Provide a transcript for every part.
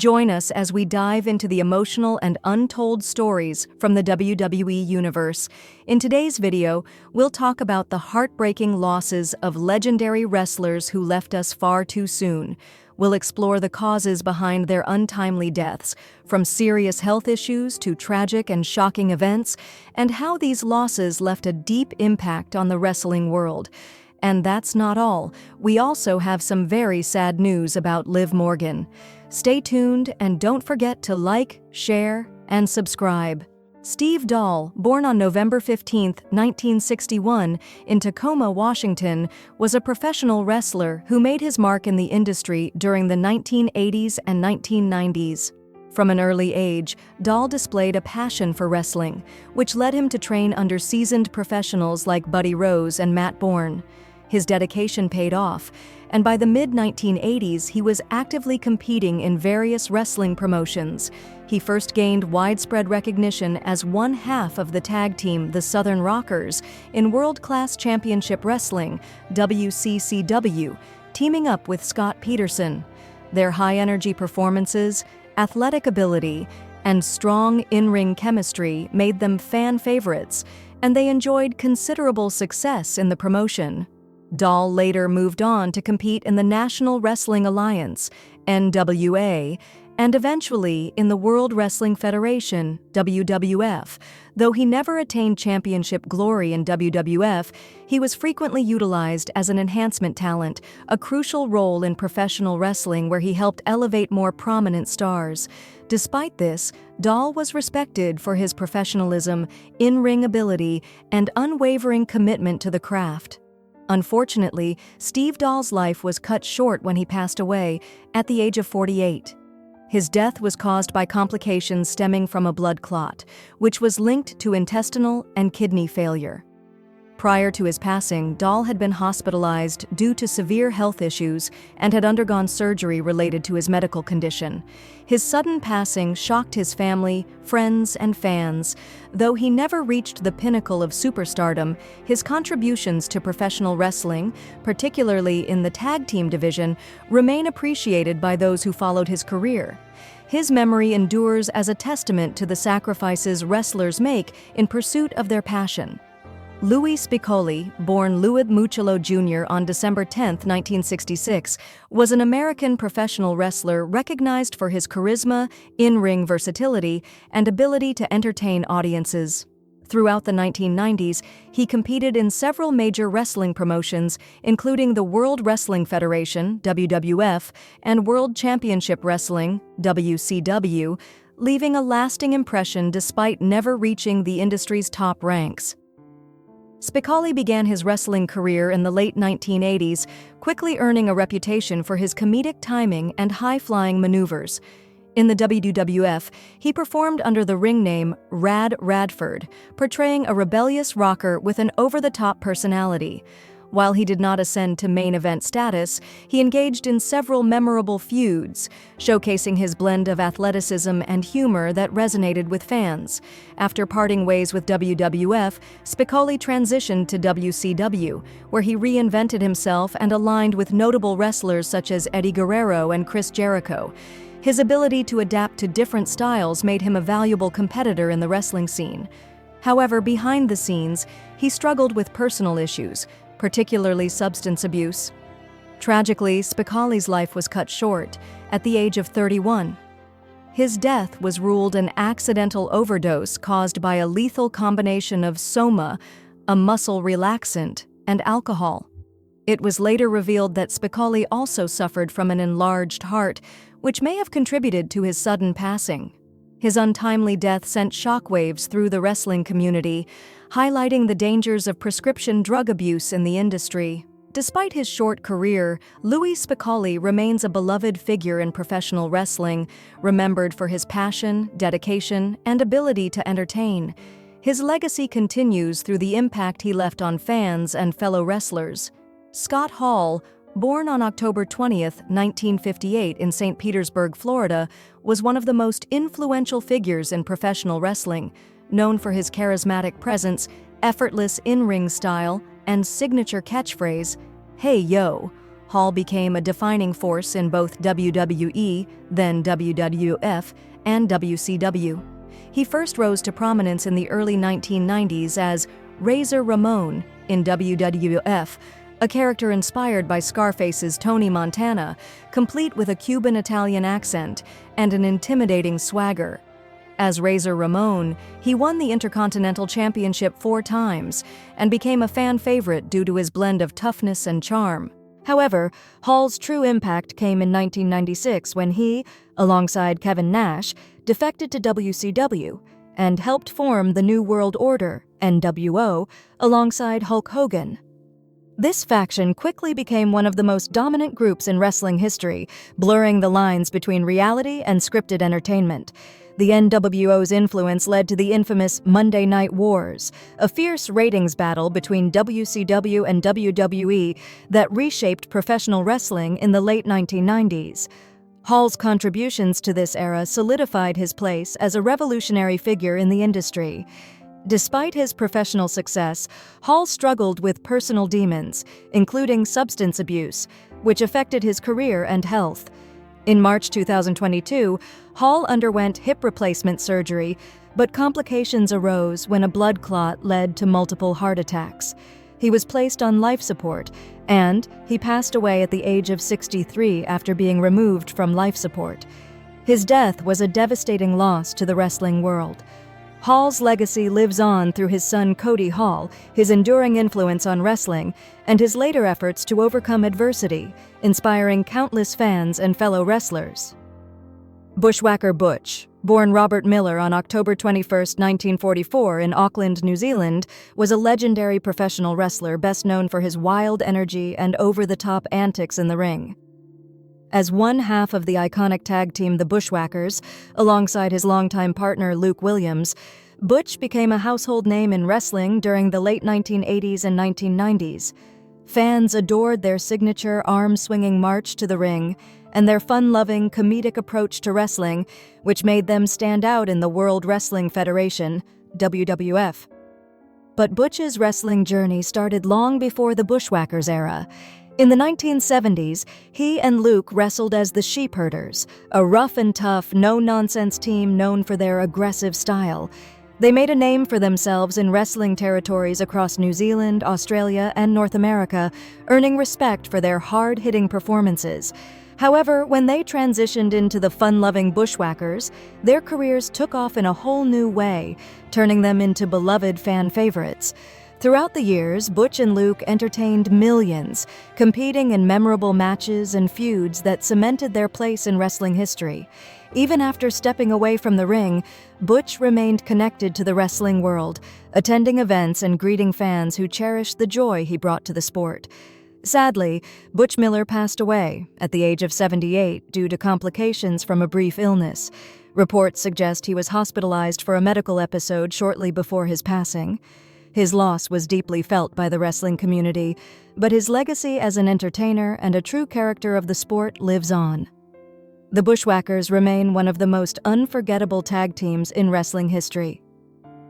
Join us as we dive into the emotional and untold stories from the WWE Universe. In today's video, we'll talk about the heartbreaking losses of legendary wrestlers who left us far too soon. We'll explore the causes behind their untimely deaths, from serious health issues to tragic and shocking events, and how these losses left a deep impact on the wrestling world. And that's not all. We also have some very sad news about Liv Morgan. Stay tuned and don't forget to like, share, and subscribe. Steve Dahl, born on November 15, 1961, in Tacoma, Washington, was a professional wrestler who made his mark in the industry during the 1980s and 1990s. From an early age, Dahl displayed a passion for wrestling, which led him to train under seasoned professionals like Buddy Rose and Matt Bourne. His dedication paid off, and by the mid-1980s he was actively competing in various wrestling promotions. He first gained widespread recognition as one half of the tag team the Southern Rockers in World Class Championship Wrestling, WCCW, teaming up with Scott Peterson. Their high-energy performances, athletic ability, and strong in-ring chemistry made them fan favorites, and they enjoyed considerable success in the promotion. Dahl later moved on to compete in the National Wrestling Alliance, NWA, and eventually in the World Wrestling Federation, WWF. Though he never attained championship glory in WWF, he was frequently utilized as an enhancement talent, a crucial role in professional wrestling where he helped elevate more prominent stars. Despite this, Dahl was respected for his professionalism, in-ring ability, and unwavering commitment to the craft. Unfortunately, Steve Dahl's life was cut short when he passed away at the age of 48. His death was caused by complications stemming from a blood clot, which was linked to intestinal and kidney failure. Prior to his passing, Dahl had been hospitalized due to severe health issues and had undergone surgery related to his medical condition. His sudden passing shocked his family, friends, and fans. Though he never reached the pinnacle of superstardom, his contributions to professional wrestling, particularly in the tag team division, remain appreciated by those who followed his career. His memory endures as a testament to the sacrifices wrestlers make in pursuit of their passion. Louis Spicolli, born Louis Mucciolo Jr. on December 10, 1966, was an American professional wrestler recognized for his charisma, in-ring versatility, and ability to entertain audiences. Throughout the 1990s, he competed in several major wrestling promotions, including the World Wrestling Federation, WWF, and World Championship Wrestling, WCW, leaving a lasting impression despite never reaching the industry's top ranks. Spicolli began his wrestling career in the late 1980s, quickly earning a reputation for his comedic timing and high-flying maneuvers. In the WWF, he performed under the ring name Rad Radford, portraying a rebellious rocker with an over-the-top personality. While he did not ascend to main event status, he engaged in several memorable feuds, showcasing his blend of athleticism and humor that resonated with fans. After parting ways with WWF, Spicolli transitioned to WCW, where he reinvented himself and aligned with notable wrestlers such as Eddie Guerrero and Chris Jericho. His ability to adapt to different styles made him a valuable competitor in the wrestling scene. However, behind the scenes, he struggled with personal issues, particularly substance abuse. Tragically, Spicolli's life was cut short at the age of 31. His death was ruled an accidental overdose caused by a lethal combination of soma, a muscle relaxant, and alcohol. It was later revealed that Spicolli also suffered from an enlarged heart, which may have contributed to his sudden passing. His untimely death sent shockwaves through the wrestling community, highlighting the dangers of prescription drug abuse in the industry. Despite his short career, Louis Spicolli remains a beloved figure in professional wrestling, remembered for his passion, dedication, and ability to entertain. His legacy continues through the impact he left on fans and fellow wrestlers. Scott Hall, born on October 20, 1958 in St. Petersburg, Florida, was one of the most influential figures in professional wrestling, known for his charismatic presence, effortless in-ring style, and signature catchphrase, "Hey yo." Hall became a defining force in both WWE, then WWF, and WCW. He first rose to prominence in the early 1990s as Razor Ramon in WWF, a character inspired by Scarface's Tony Montana, complete with a Cuban-Italian accent and an intimidating swagger. As Razor Ramon, he won the Intercontinental Championship 4 times and became a fan favorite due to his blend of toughness and charm. However, Hall's true impact came in 1996 when he, alongside Kevin Nash, defected to WCW and helped form the New World Order, NWO, alongside Hulk Hogan. This faction quickly became one of the most dominant groups in wrestling history, blurring the lines between reality and scripted entertainment. The NWO's influence led to the infamous Monday Night Wars, a fierce ratings battle between WCW and WWE that reshaped professional wrestling in the late 1990s. Hall's contributions to this era solidified his place as a revolutionary figure in the industry. Despite his professional success, Hall struggled with personal demons, including substance abuse, which affected his career and health. In March 2022, Hall underwent hip replacement surgery, but complications arose when a blood clot led to multiple heart attacks. He was placed on life support, and he passed away at the age of 63 after being removed from life support. His death was a devastating loss to the wrestling world. Hall's legacy lives on through his son Cody Hall, his enduring influence on wrestling, and his later efforts to overcome adversity, inspiring countless fans and fellow wrestlers. Bushwhacker Butch, born Robert Miller on October 21, 1944 in Auckland, New Zealand, was a legendary professional wrestler best known for his wild energy and over-the-top antics in the ring. As one half of the iconic tag team The Bushwhackers, alongside his longtime partner Luke Williams, Butch became a household name in wrestling during the late 1980s and 1990s. Fans adored their signature arm-swinging march to the ring and their fun-loving, comedic approach to wrestling, which made them stand out in the World Wrestling Federation, WWF. But Butch's wrestling journey started long before the Bushwhackers era. In the 1970s, he and Luke wrestled as the Sheepherders, a rough and tough, no-nonsense team known for their aggressive style. They made a name for themselves in wrestling territories across New Zealand, Australia, and North America, earning respect for their hard-hitting performances. However, when they transitioned into the fun-loving Bushwhackers, their careers took off in a whole new way, turning them into beloved fan favorites. Throughout the years, Butch and Luke entertained millions, competing in memorable matches and feuds that cemented their place in wrestling history. Even after stepping away from the ring, Butch remained connected to the wrestling world, attending events and greeting fans who cherished the joy he brought to the sport. Sadly, Butch Miller passed away at the age of 78 due to complications from a brief illness. Reports suggest he was hospitalized for a medical episode shortly before his passing. His loss was deeply felt by the wrestling community, but his legacy as an entertainer and a true character of the sport lives on. The Bushwhackers remain one of the most unforgettable tag teams in wrestling history.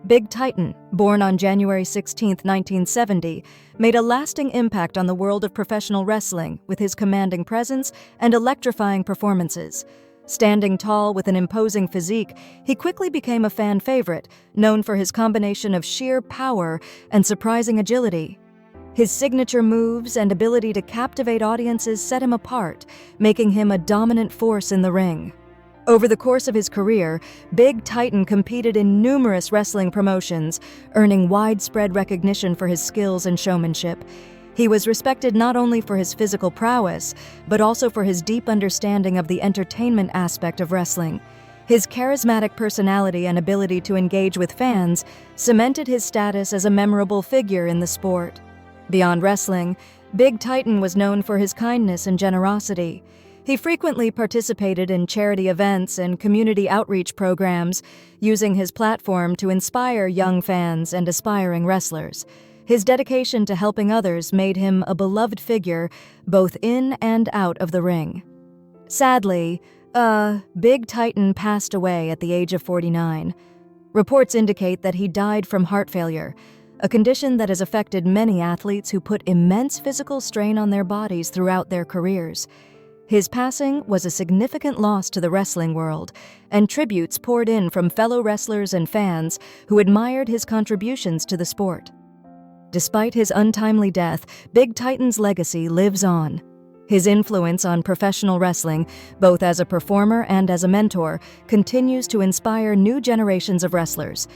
Big Titan, born on January 16, 1970, made a lasting impact on the world of professional wrestling with his commanding presence and electrifying performances. Standing tall with an imposing physique, he quickly became a fan favorite, known for his combination of sheer power and surprising agility. His signature moves and ability to captivate audiences set him apart, making him a dominant force in the ring. Over the course of his career, Big Titan competed in numerous wrestling promotions, earning widespread recognition for his skills and showmanship. He was respected not only for his physical prowess, but also for his deep understanding of the entertainment aspect of wrestling. His charismatic personality and ability to engage with fans cemented his status as a memorable figure in the sport. Beyond wrestling, Big Titan was known for his kindness and generosity. He frequently participated in charity events and community outreach programs, using his platform to inspire young fans and aspiring wrestlers. His dedication to helping others made him a beloved figure both in and out of the ring. Sadly, Big Titan passed away at the age of 49. Reports indicate that he died from heart failure. a condition that has affected many athletes who put immense physical strain on their bodies throughout their careers. His passing was a significant loss to the wrestling world, and tributes poured in from fellow wrestlers and fans who admired his contributions to the sport. Despite his untimely death, Big Titan's legacy lives on. His influence on professional wrestling, both as a performer and as a mentor, continues to inspire new generations of wrestlers.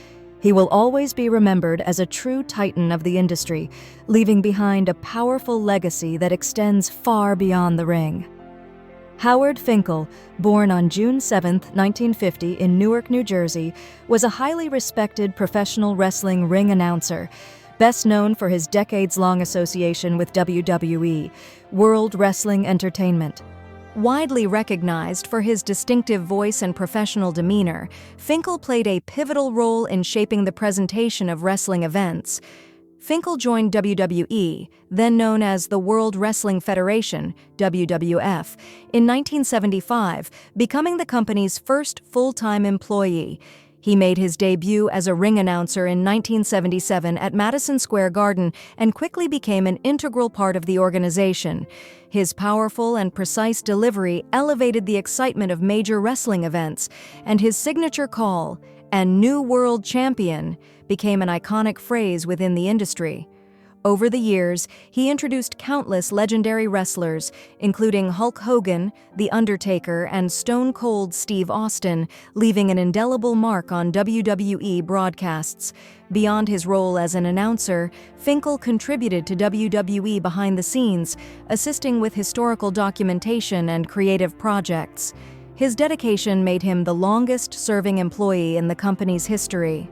He will always be remembered as a true titan of the industry, leaving behind a powerful legacy that extends far beyond the ring. Howard Finkel, born on June 7, 1950 in Newark, New Jersey, was a highly respected professional wrestling ring announcer, best known for his decades-long association with WWE, World Wrestling Entertainment. Widely recognized for his distinctive voice and professional demeanor, Finkel played a pivotal role in shaping the presentation of wrestling events. Finkel joined WWE, then known as the World Wrestling Federation, WWF, in 1975, becoming the company's first full-time employee. He made his debut as a ring announcer in 1977 at Madison Square Garden and quickly became an integral part of the organization. His powerful and precise delivery elevated the excitement of major wrestling events, and his signature call, "and New World Champion," became an iconic phrase within the industry. Over the years, he introduced countless legendary wrestlers, including Hulk Hogan, The Undertaker, and Stone Cold Steve Austin, leaving an indelible mark on WWE broadcasts. Beyond his role as an announcer, Finkel contributed to WWE behind the scenes, assisting with historical documentation and creative projects. His dedication made him the longest-serving employee in the company's history.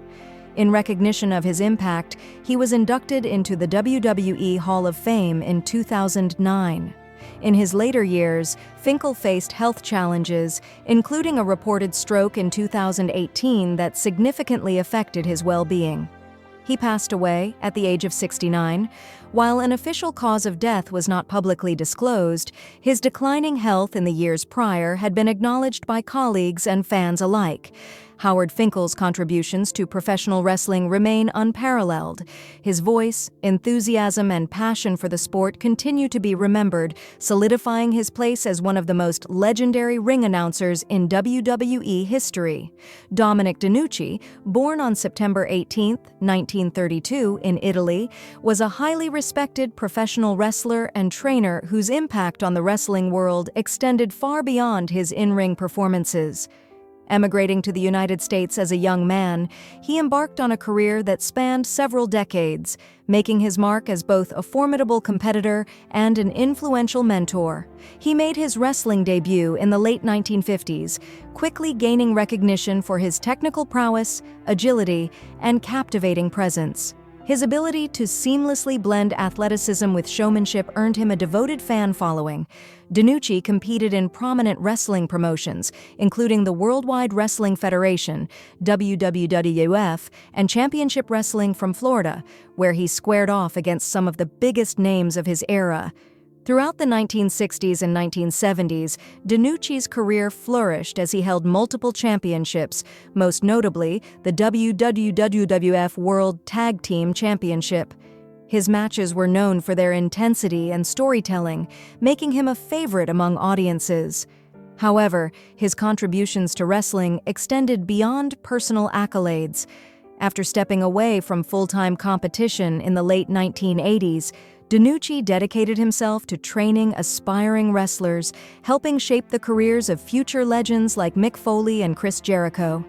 In recognition of his impact, he was inducted into the WWE Hall of Fame in 2009. In his later years, Finkel faced health challenges, including a reported stroke in 2018 that significantly affected his well-being. He passed away at the age of 69. While an official cause of death was not publicly disclosed, his declining health in the years prior had been acknowledged by colleagues and fans alike. Howard Finkel's contributions to professional wrestling remain unparalleled. His voice, enthusiasm, and passion for the sport continue to be remembered, solidifying his place as one of the most legendary ring announcers in WWE history. Dominic DeNucci, born on September 18, 1932, in Italy, was a highly respected professional wrestler and trainer whose impact on the wrestling world extended far beyond his in-ring performances. Emigrating to the United States as a young man, he embarked on a career that spanned several decades, making his mark as both a formidable competitor and an influential mentor. He made his wrestling debut in the late 1950s, quickly gaining recognition for his technical prowess, agility, and captivating presence. His ability to seamlessly blend athleticism with showmanship earned him a devoted fan following. DeNucci competed in prominent wrestling promotions, including the Worldwide Wrestling Federation, WWF, and Championship Wrestling from Florida, where he squared off against some of the biggest names of his era. Throughout the 1960s and 1970s, DeNucci's career flourished as he held multiple championships, most notably the WWF World Tag Team Championship. His matches were known for their intensity and storytelling, making him a favorite among audiences. However, his contributions to wrestling extended beyond personal accolades. After stepping away from full-time competition in the late 1980s, DeNucci dedicated himself to training aspiring wrestlers, helping shape the careers of future legends like Mick Foley and Chris Jericho.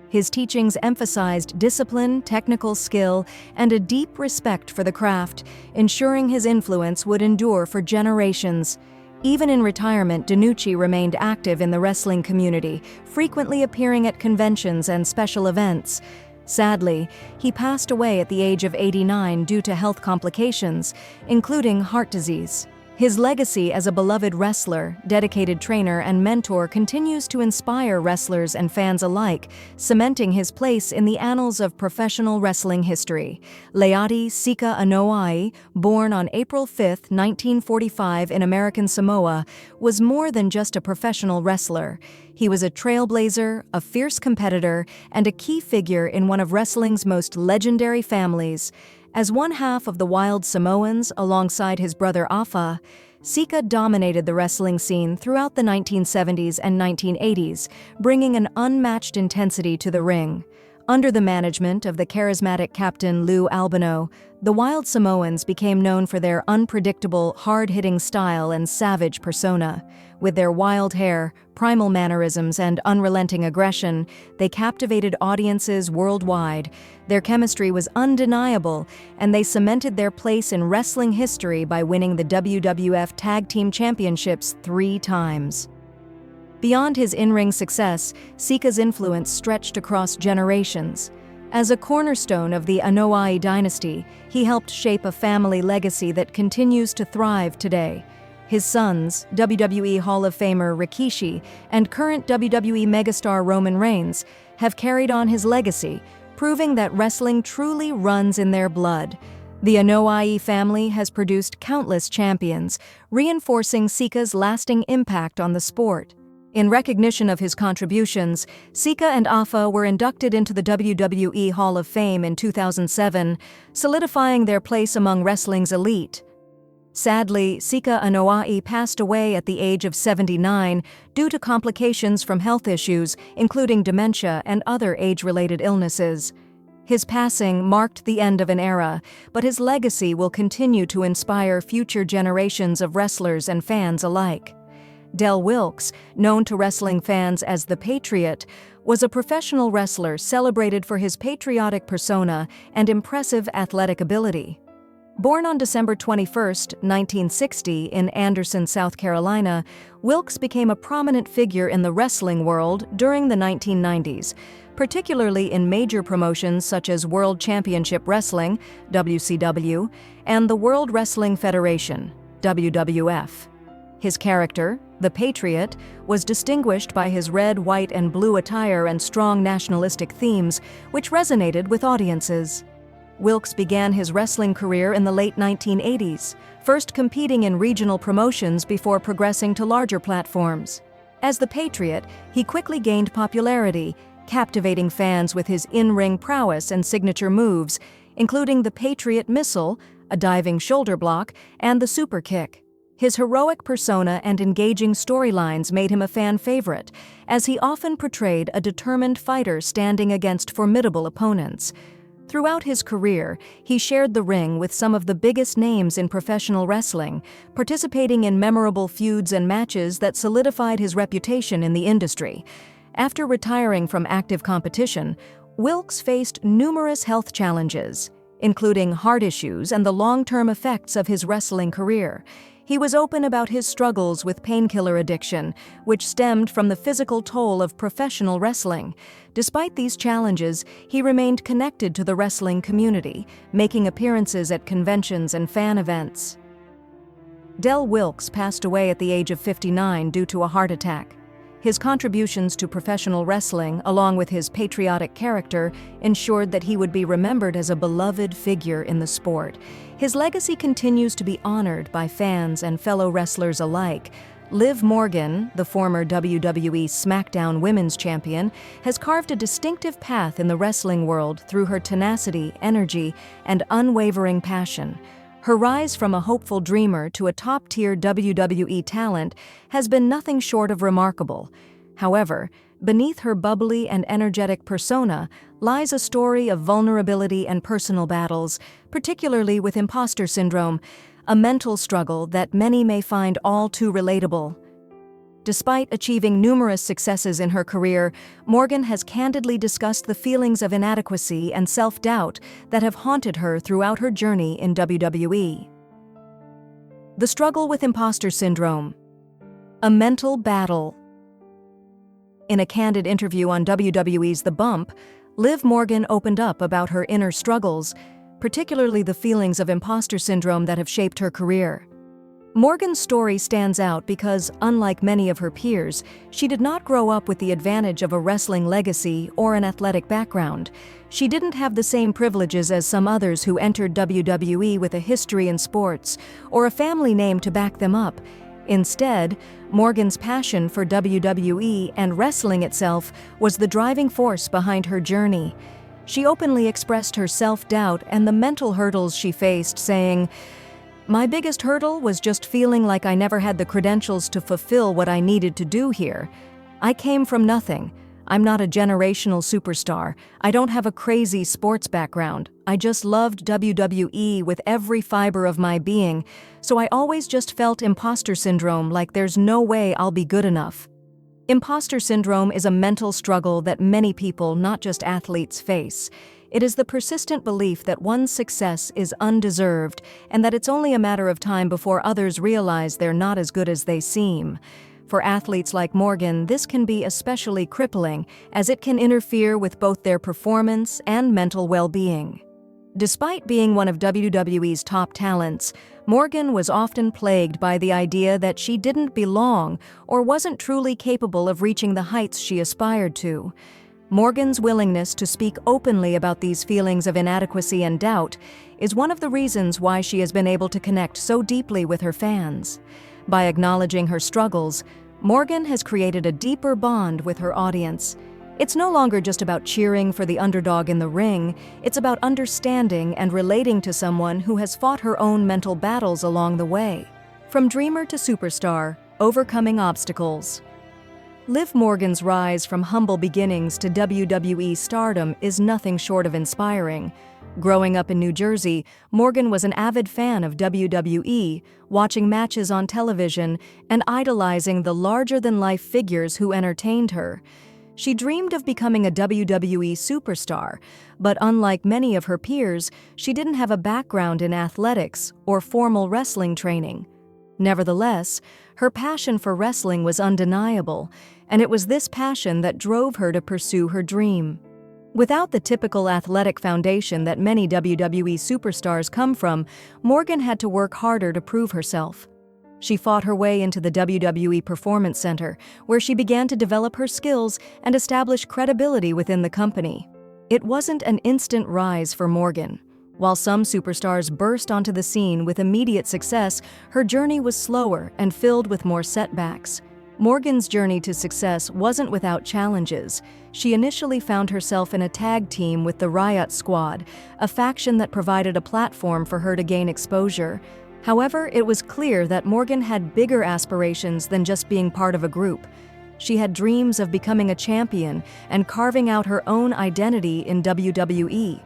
His teachings emphasized discipline, technical skill, and a deep respect for the craft, ensuring his influence would endure for generations. Even in retirement, DeNucci remained active in the wrestling community, frequently appearing at conventions and special events. Sadly, he passed away at the age of 89 due to health complications, including heart disease. His legacy as a beloved wrestler, dedicated trainer, and mentor continues to inspire wrestlers and fans alike, cementing his place in the annals of professional wrestling history. Leati Sika Anoa'i, born on April 5, 1945 in American Samoa, was more than just a professional wrestler. He was a trailblazer, a fierce competitor, and a key figure in one of wrestling's most legendary families. As one half of the Wild Samoans alongside his brother Afa, Sika dominated the wrestling scene throughout the 1970s and 1980s, bringing an unmatched intensity to the ring. Under the management of the charismatic captain Lou Albano, the Wild Samoans became known for their unpredictable, hard-hitting style and savage persona. With their wild hair, primal mannerisms, and unrelenting aggression, they captivated audiences worldwide. Their chemistry was undeniable, and they cemented their place in wrestling history by winning the WWF Tag Team Championships 3 times. Beyond his in-ring success, Sika's influence stretched across generations. As a cornerstone of the Anoa'i dynasty, he helped shape a family legacy that continues to thrive today. His sons, WWE Hall of Famer Rikishi and current WWE megastar Roman Reigns, have carried on his legacy, proving that wrestling truly runs in their blood. The Anoa'i family has produced countless champions, reinforcing Sika's lasting impact on the sport. In recognition of his contributions, Sika and Afa were inducted into the WWE Hall of Fame in 2007, solidifying their place among wrestling's elite. Sadly, Sika Anoa'i passed away at the age of 79 due to complications from health issues, including dementia and other age-related illnesses. His passing marked the end of an era, but his legacy will continue to inspire future generations of wrestlers and fans alike. Del Wilkes, known to wrestling fans as the Patriot, was a professional wrestler celebrated for his patriotic persona and impressive athletic ability. Born on December 21, 1960 in Anderson, South Carolina, Wilkes became a prominent figure in the wrestling world during the 1990s, particularly in major promotions such as World Championship Wrestling, WCW, and the World Wrestling Federation, WWF. His character, the Patriot, was distinguished by his red, white, and blue attire and strong nationalistic themes, which resonated with audiences. Wilkes began his wrestling career in the late 1980s, first competing in regional promotions before progressing to larger platforms. As the Patriot, he quickly gained popularity, captivating fans with his in-ring prowess and signature moves, including the Patriot Missile, a diving shoulder block, and the Super Kick. His heroic persona and engaging storylines made him a fan favorite, as he often portrayed a determined fighter standing against formidable opponents. Throughout his career, he shared the ring with some of the biggest names in professional wrestling, participating in memorable feuds and matches that solidified his reputation in the industry. After retiring from active competition, Wilkes faced numerous health challenges, including heart issues and the long-term effects of his wrestling career. He was open about his struggles with painkiller addiction, which stemmed from the physical toll of professional wrestling. Despite these challenges, he remained connected to the wrestling community, making appearances at conventions and fan events. Del Wilkes passed away at the age of 59 due to a heart attack. His contributions to professional wrestling, along with his patriotic character, ensured that he would be remembered as a beloved figure in the sport. His legacy continues to be honored by fans and fellow wrestlers alike. Liv Morgan, the former WWE SmackDown Women's Champion, has carved a distinctive path in the wrestling world through her tenacity, energy, and unwavering passion. Her rise from a hopeful dreamer to a top-tier WWE talent has been nothing short of remarkable. However, beneath her bubbly and energetic persona lies a story of vulnerability and personal battles, particularly with imposter syndrome, a mental struggle that many may find all too relatable. Despite achieving numerous successes in her career, Morgan has candidly discussed the feelings of inadequacy and self-doubt that have haunted her throughout her journey in WWE. The struggle with imposter syndrome. A mental battle. In a candid interview on WWE's The Bump, Liv Morgan opened up about her inner struggles, particularly the feelings of imposter syndrome that have shaped her career. Morgan's story stands out because, unlike many of her peers, she did not grow up with the advantage of a wrestling legacy or an athletic background. She didn't have the same privileges as some others who entered WWE with a history in sports or a family name to back them up. Instead, Morgan's passion for WWE and wrestling itself was the driving force behind her journey. She openly expressed her self-doubt and the mental hurdles she faced, saying, "My biggest hurdle was just feeling like I never had the credentials to fulfill what I needed to do here. I came from nothing. I'm not a generational superstar. I don't have a crazy sports background. I just loved WWE with every fiber of my being, so I always just felt imposter syndrome, like there's no way I'll be good enough." Imposter syndrome is a mental struggle that many people, not just athletes, face. It is the persistent belief that one's success is undeserved and that it's only a matter of time before others realize they're not as good as they seem. For athletes like Morgan, this can be especially crippling, as it can interfere with both their performance and mental well-being. Despite being one of WWE's top talents, Morgan was often plagued by the idea that she didn't belong or wasn't truly capable of reaching the heights she aspired to. Morgan's willingness to speak openly about these feelings of inadequacy and doubt is one of the reasons why she has been able to connect so deeply with her fans. By acknowledging her struggles, Morgan has created a deeper bond with her audience. It's no longer just about cheering for the underdog in the ring, it's about understanding and relating to someone who has fought her own mental battles along the way. From dreamer to superstar, overcoming obstacles. Liv Morgan's rise from humble beginnings to WWE stardom is nothing short of inspiring. Growing up in New Jersey, Morgan was an avid fan of WWE, watching matches on television and idolizing the larger-than-life figures who entertained her. She dreamed of becoming a WWE superstar, but unlike many of her peers, she didn't have a background in athletics or formal wrestling training. Nevertheless, her passion for wrestling was undeniable, and it was this passion that drove her to pursue her dream. Without the typical athletic foundation that many WWE superstars come from, Morgan had to work harder to prove herself. She fought her way into the WWE Performance Center, where she began to develop her skills and establish credibility within the company. It wasn't an instant rise for Morgan. While some superstars burst onto the scene with immediate success, her journey was slower and filled with more setbacks. Morgan's journey to success wasn't without challenges. She initially found herself in a tag team with the Riot Squad, a faction that provided a platform for her to gain exposure. However, it was clear that Morgan had bigger aspirations than just being part of a group. She had dreams of becoming a champion and carving out her own identity in WWE.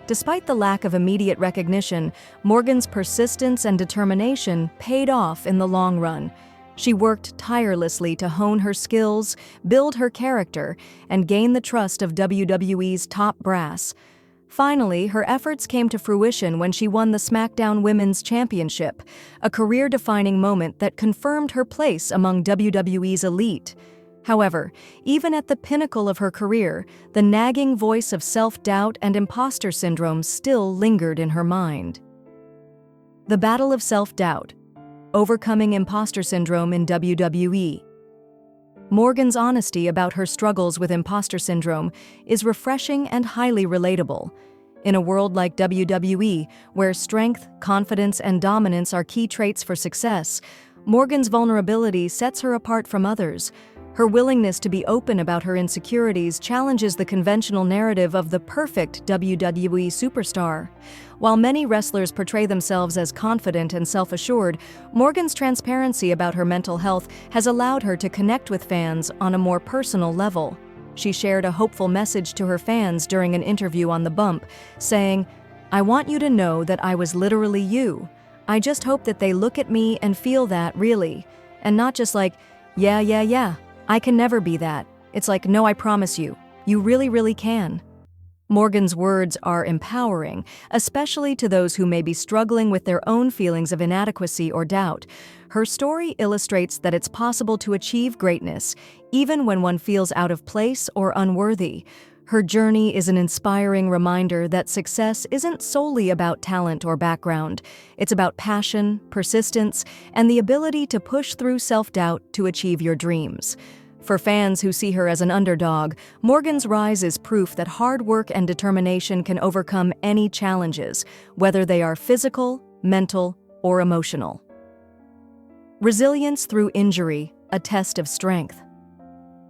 Despite the lack of immediate recognition, Morgan's persistence and determination paid off in the long run. She worked tirelessly to hone her skills, build her character, and gain the trust of WWE's top brass. Finally, her efforts came to fruition when she won the SmackDown Women's Championship, a career-defining moment that confirmed her place among WWE's elite. However, even at the pinnacle of her career, the nagging voice of self-doubt and imposter syndrome still lingered in her mind. The battle of self-doubt. Overcoming imposter syndrome in WWE. Morgan's honesty about her struggles with imposter syndrome is refreshing and highly relatable. In a world like WWE, where strength, confidence, and dominance are key traits for success, Morgan's vulnerability sets her apart from others. Her willingness to be open about her insecurities challenges the conventional narrative of the perfect WWE superstar. While many wrestlers portray themselves as confident and self-assured, Morgan's transparency about her mental health has allowed her to connect with fans on a more personal level. She shared a hopeful message to her fans during an interview on The Bump, saying, "I want you to know that I was literally you. I just hope that they look at me and feel that, really. And not just like, yeah. I can never be that. It's like, no, I promise you. You really, really can." Morgan's words are empowering, especially to those who may be struggling with their own feelings of inadequacy or doubt. Her story illustrates that it's possible to achieve greatness, even when one feels out of place or unworthy. Her journey is an inspiring reminder that success isn't solely about talent or background. It's about passion, persistence, and the ability to push through self-doubt to achieve your dreams. For fans who see her as an underdog, Morgan's rise is proof that hard work and determination can overcome any challenges, whether they are physical, mental, or emotional. Resilience through injury, a test of strength.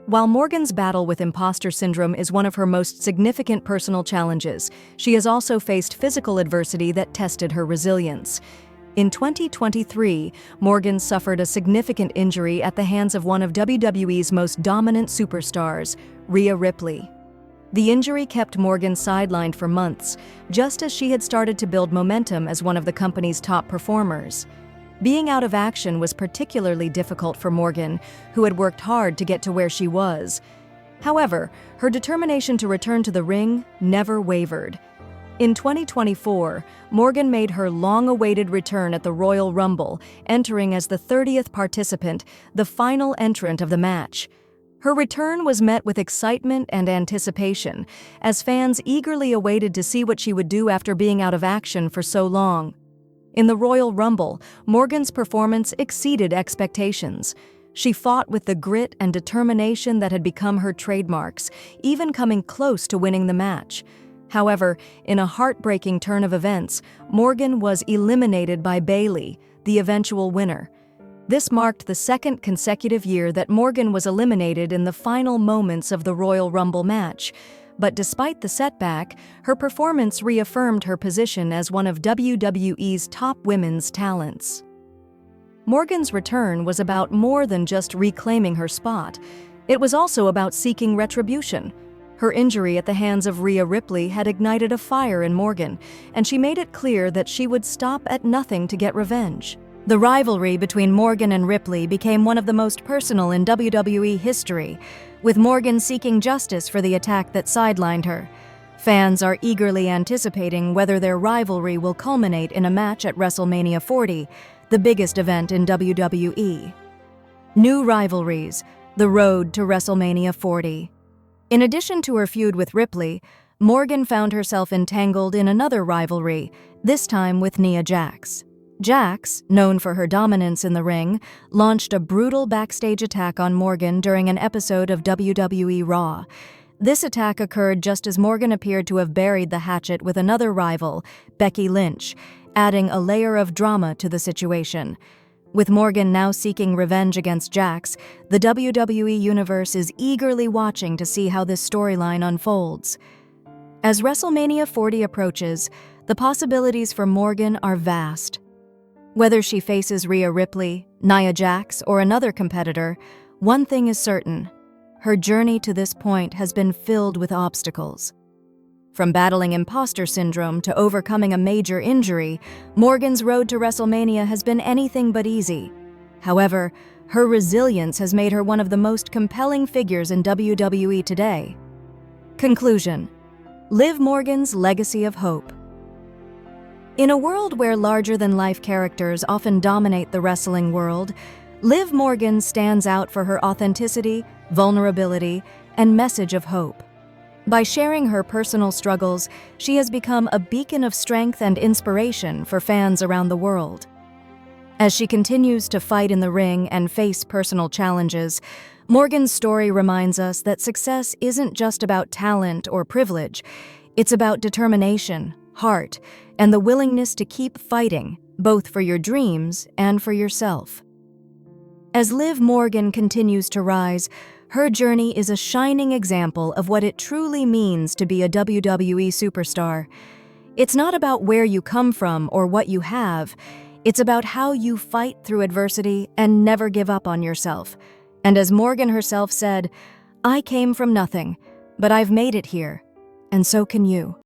While Morgan's battle with imposter syndrome is one of her most significant personal challenges, she has also faced physical adversity that tested her resilience. In 2023, Morgan suffered a significant injury at the hands of one of WWE's most dominant superstars, Rhea Ripley. The injury kept Morgan sidelined for months, just as she had started to build momentum as one of the company's top performers. Being out of action was particularly difficult for Morgan, who had worked hard to get to where she was. However, her determination to return to the ring never wavered. In 2024, Morgan made her long-awaited return at the Royal Rumble, entering as the 30th participant, the final entrant of the match. Her return was met with excitement and anticipation, as fans eagerly awaited to see what she would do after being out of action for so long. In the Royal Rumble, Morgan's performance exceeded expectations. She fought with the grit and determination that had become her trademarks, even coming close to winning the match. However, in a heartbreaking turn of events, Morgan was eliminated by Bayley, the eventual winner. This marked the second consecutive year that Morgan was eliminated in the final moments of the Royal Rumble match. But despite the setback, her performance reaffirmed her position as one of WWE's top women's talents. Morgan's return was about more than just reclaiming her spot. It was also about seeking retribution. Her injury at the hands of Rhea Ripley had ignited a fire in Morgan, and she made it clear that she would stop at nothing to get revenge. The rivalry between Morgan and Ripley became one of the most personal in WWE history, with Morgan seeking justice for the attack that sidelined her. Fans are eagerly anticipating whether their rivalry will culminate in a match at WrestleMania 40, the biggest event in WWE. New rivalries, the road to WrestleMania 40. In addition to her feud with Ripley, Morgan found herself entangled in another rivalry, this time with Nia Jax. Jax, known for her dominance in the ring, launched a brutal backstage attack on Morgan during an episode of WWE Raw. This attack occurred just as Morgan appeared to have buried the hatchet with another rival, Becky Lynch, adding a layer of drama to the situation. With Morgan now seeking revenge against Jax, the WWE Universe is eagerly watching to see how this storyline unfolds. As WrestleMania 40 approaches, the possibilities for Morgan are vast. Whether she faces Rhea Ripley, Nia Jax, or another competitor, one thing is certain: her journey to this point has been filled with obstacles. From battling imposter syndrome to overcoming a major injury, Morgan's road to WrestleMania has been anything but easy. However, her resilience has made her one of the most compelling figures in WWE today. Conclusion: Liv Morgan's legacy of hope. In a world where larger-than-life characters often dominate the wrestling world, Liv Morgan stands out for her authenticity, vulnerability, and message of hope. By sharing her personal struggles, she has become a beacon of strength and inspiration for fans around the world. As she continues to fight in the ring and face personal challenges, Morgan's story reminds us that success isn't just about talent or privilege. It's about determination, heart, and the willingness to keep fighting, both for your dreams and for yourself. As Liv Morgan continues to rise, her journey is a shining example of what it truly means to be a WWE superstar. It's not about where you come from or what you have. It's about how you fight through adversity and never give up on yourself. And as Morgan herself said, "I came from nothing, but I've made it here, and so can you."